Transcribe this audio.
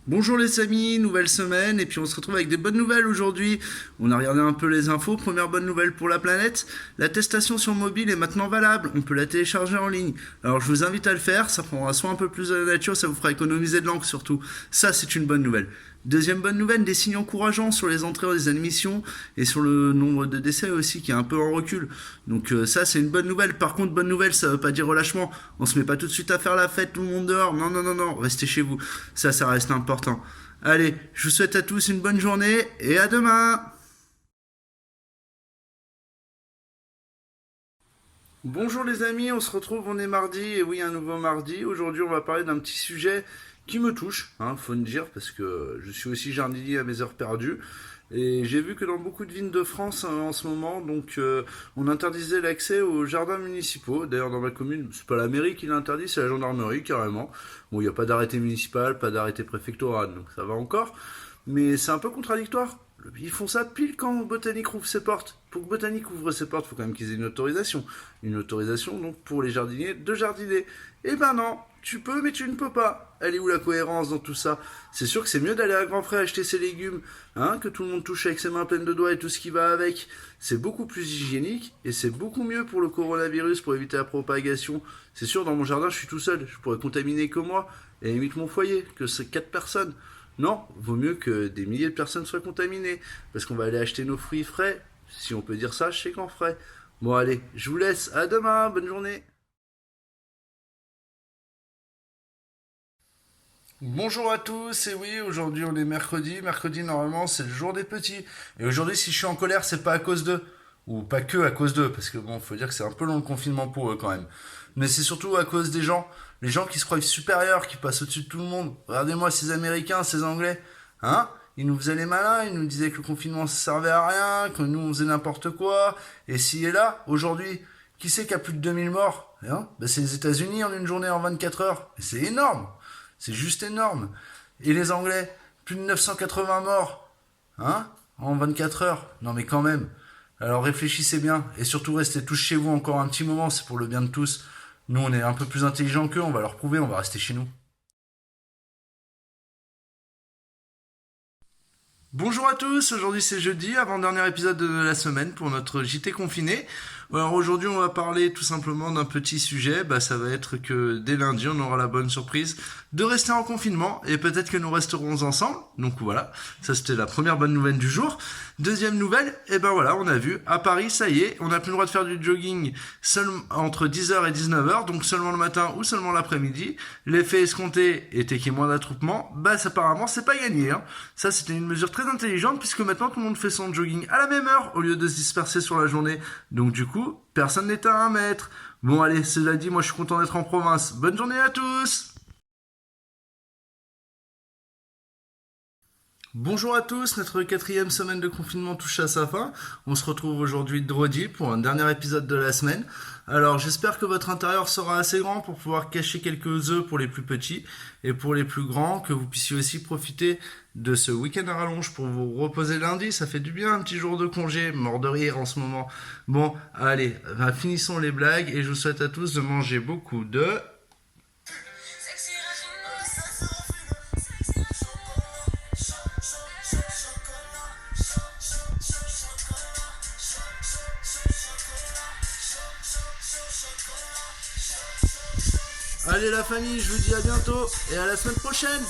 Bonjour les amis, nouvelle semaine et puis on se retrouve avec des bonnes nouvelles aujourd'hui. On a regardé un peu les infos, première bonne nouvelle pour la planète, l'attestation sur mobile est maintenant valable, on peut la télécharger en ligne. Alors je vous invite à le faire, ça prendra soin un peu plus de la nature, ça vous fera économiser de l'encre surtout. Ça c'est une bonne nouvelle. Deuxième bonne nouvelle, des signes encourageants sur les entrées des admissions et sur le nombre de décès aussi qui est un peu en recul. Donc ça c'est une bonne nouvelle. Par contre bonne nouvelle ça veut pas dire relâchement. On se met pas tout de suite à faire la fête tout le monde dehors. Non non non non, restez chez vous. Ça reste important. Allez, je vous souhaite à tous une bonne journée et à demain. Bonjour les amis, on se retrouve, on est mardi, et oui, un nouveau mardi. Aujourd'hui, on va parler d'un petit sujet qui me touche, faut le dire, parce que je suis aussi jardinier à mes heures perdues. Et j'ai vu que dans beaucoup de villes de France en ce moment, on interdisait l'accès aux jardins municipaux. D'ailleurs, dans ma commune, c'est pas la mairie qui l'interdit, c'est la gendarmerie carrément. Bon, il n'y a pas d'arrêté municipal, pas d'arrêté préfectoral, donc ça va encore. Mais c'est un peu contradictoire. Ils font ça pile quand Botanique ouvre ses portes. Pour que Botanique ouvre ses portes, il faut quand même qu'ils aient une autorisation. Une autorisation donc pour les jardiniers de jardiner. Eh ben non, tu peux mais tu ne peux pas. Elle est où la cohérence dans tout ça? C'est sûr que c'est mieux d'aller à Grand Frais acheter ses légumes, que tout le monde touche avec ses mains pleines de doigts et tout ce qui va avec. C'est beaucoup plus hygiénique et c'est beaucoup mieux pour le coronavirus, pour éviter la propagation. C'est sûr, dans mon jardin, je suis tout seul. Je pourrais contaminer que moi et limite mon foyer, que c'est 4 personnes. Non, vaut mieux que des milliers de personnes soient contaminées, parce qu'on va aller acheter nos fruits frais, si on peut dire ça, chez Grand Frais. Bon allez, je vous laisse, à demain, bonne journée. Bonjour à tous, et oui, aujourd'hui on est mercredi. Mercredi, normalement, c'est le jour des petits. Et aujourd'hui, si je suis en colère, c'est pas à cause d'eux. Ou pas que à cause d'eux, parce que bon, faut dire que c'est un peu long le confinement pour eux quand même. Mais c'est surtout à cause des gens. Les gens qui se croient supérieurs, qui passent au-dessus de tout le monde. Regardez-moi ces Américains, ces Anglais. Ils nous faisaient les malins, ils nous disaient que le confinement ça servait à rien, que nous on faisait n'importe quoi. Et s'il est là, aujourd'hui, qui c'est qui a plus de 2000 morts? C'est les États-Unis en une journée en 24 heures. Et c'est énorme. C'est juste énorme. Et les Anglais, plus de 980 morts, en 24 heures. Non mais quand même. Alors réfléchissez bien et surtout restez tous chez vous encore un petit moment, c'est pour le bien de tous. Nous on est un peu plus intelligents qu'eux, on va leur prouver, on va rester chez nous. Bonjour à tous, aujourd'hui c'est jeudi, avant-dernier épisode de la semaine pour notre JT confiné. Alors aujourd'hui on va parler tout simplement d'un petit sujet, ça va être que dès lundi on aura la bonne surprise de rester en confinement et peut-être que nous resterons ensemble. Donc voilà, ça c'était la première bonne nouvelle du jour. Deuxième nouvelle, on a vu, à Paris ça y est, on n'a plus le droit de faire du jogging entre 10h et 19h, donc seulement le matin ou seulement l'après-midi. L'effet escompté était qu'il y ait moins d'attroupement, apparemment c'est pas gagné. Ça c'était une mesure très intelligente puisque maintenant tout le monde fait son jogging à la même heure au lieu de se disperser sur la journée. Donc du coup, personne n'est à 1 mètre. Bon allez, cela dit, moi je suis content d'être en province. Bonne journée à tous. Bonjour à tous, notre quatrième semaine de confinement touche à sa fin. On se retrouve aujourd'hui drodi pour un dernier épisode de la semaine. Alors j'espère que votre intérieur sera assez grand pour pouvoir cacher quelques œufs pour les plus petits et pour les plus grands, que vous puissiez aussi profiter de ce week-end à rallonge pour vous reposer lundi. Ça fait du bien, un petit jour de congé, mort de rire en ce moment. Bon, allez, finissons les blagues et je vous souhaite à tous de manger beaucoup de... Allez la famille, je vous dis à bientôt et à la semaine prochaine.